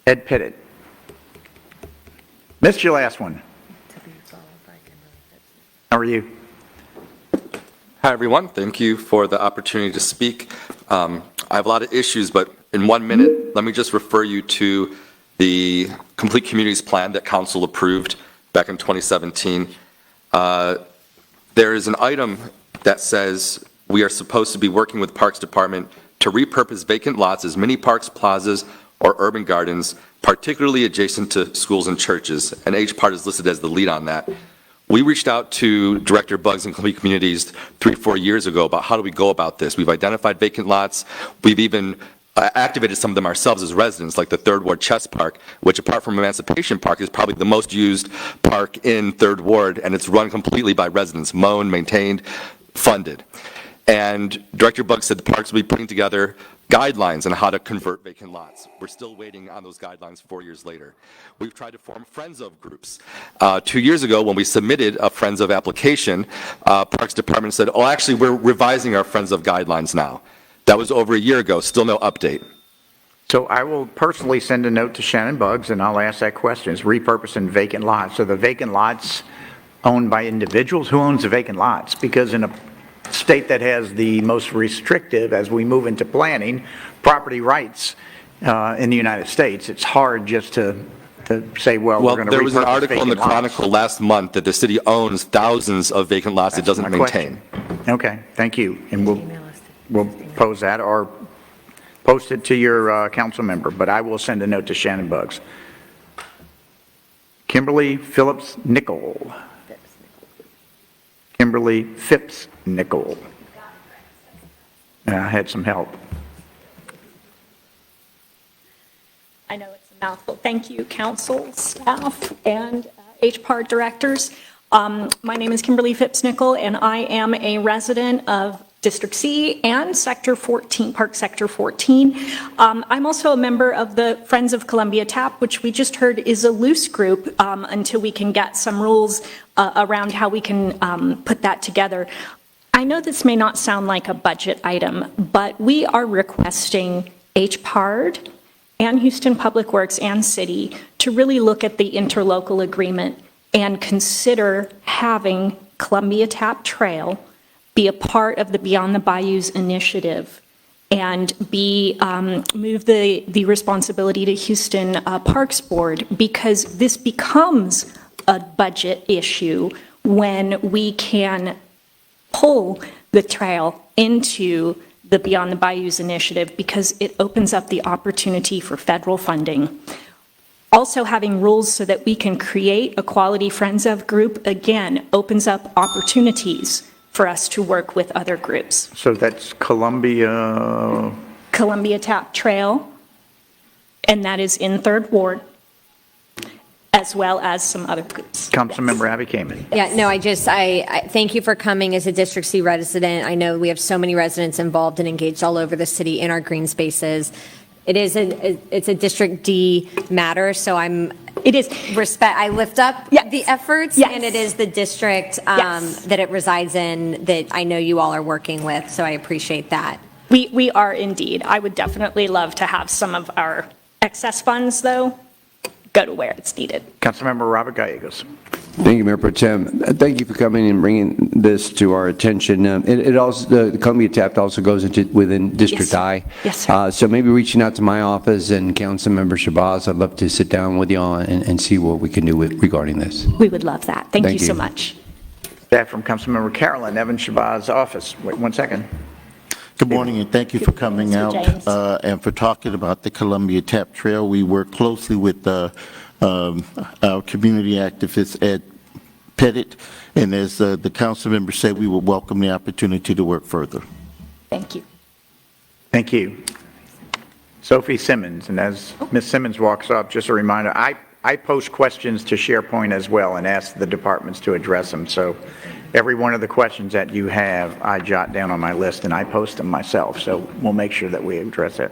Ed Pettitt. Missed your last one. How are you? Hi, everyone. Thank you for the opportunity to speak. I have a lot of issues, but in 1 minute, let me just refer you to the Complete Communities Plan that Council approved back in 2017. There is an item that says we are supposed to be working with Parks Department to repurpose vacant lots as mini parks, plazas, or urban gardens, particularly adjacent to schools and churches, and HPARD is listed as the lead on that. We reached out to Director Buggs and Complete Communities 3-4 years ago about how do we go about this. We've identified vacant lots. We've even activated some of them ourselves as residents, like the Third Ward Chess Park, which apart from Emancipation Park is probably the most used park in Third Ward, and it's run completely by residents, mown, maintained, funded. And Director Buggs said the parks will be putting together guidelines on how to convert vacant lots. We're still waiting on those guidelines 4 years later. We've tried to form Friends of groups. 2 years ago, when we submitted a Friends of application, Parks Department said, oh, actually, we're revising our Friends of guidelines now. That was over a year ago, still no update. So I will personally send a note to Shannon Buggs, and I'll ask that question. It's repurposing vacant lots. So the vacant lots owned by individuals, who owns the vacant lots? Because in a state that has the most restrictive, as we move into planning, property rights in the United States, it's hard just to say, well, we're going to repurpose vacant lots. There was an article in the Chronicle last month that the city owns thousands of vacant lots it doesn't maintain. Okay, thank you. And we'll pose that or post it to your council member, but I will send a note to Shannon Buggs. Kimberly Phillips Nickel. Kimberly Phipps Nickel. I had some help. I know it's a mouthful. Thank you, council, staff, and HPARD directors. My name is Kimberly Phipps Nickel, and I am a resident of District C and Sector 14, Park Sector 14. I'm also a member of the Friends of Columbia TAP, which we just heard is a loose group until we can get some rules around how we can put that together. I know this may not sound like a budget item, but we are requesting HPARD and Houston Public Works and City to really look at the interlocal agreement and consider having Columbia TAP Trail be a part of the Beyond the Bayous initiative and move the responsibility to Houston Parks Board, because this becomes a budget issue when we can pull the trail into the Beyond the Bayous initiative, because it opens up the opportunity for federal funding. Also, having rules so that we can create a quality Friends of group, again, opens up opportunities for us to work with other groups. So that's Columbia TAP Trail, and that is in Third Ward, as well as some other groups. Councilmember Abby Kamen. Yeah, no, I thank you for coming as a District C resident. I know we have so many residents involved and engaged all over the city in our green spaces. It's a District D matter, so I lift up the efforts, and it is the district that it resides in that I know you all are working with, so I appreciate that. We are indeed. I would definitely love to have some of our excess funds, though, go to where it's needed. Councilmember Robert Gallegos. Thank you, Mayor Pro Tem. Thank you for coming and bringing this to our attention. It also, the Columbia TAP also goes within District I. Yes, sir. So maybe reaching out to my office and Councilmember Shabazz, I'd love to sit down with you all and see what we can do regarding this. We would love that. Thank you so much. Staff from Councilmember Carolyn, Evan Shabazz's office. Wait 1 second. Good morning, and thank you for coming out and for talking about the Columbia TAP Trail. We work closely with our community activist, Ed Pettitt, and as the council member said, we will welcome the opportunity to work further. Thank you. Thank you. Sophie Simmons, and as Ms. Simmons walks up, just a reminder, I post questions to SharePoint as well and ask the departments to address them. So every one of the questions that you have, I jot down on my list and I post them myself. So we'll make sure that we address it.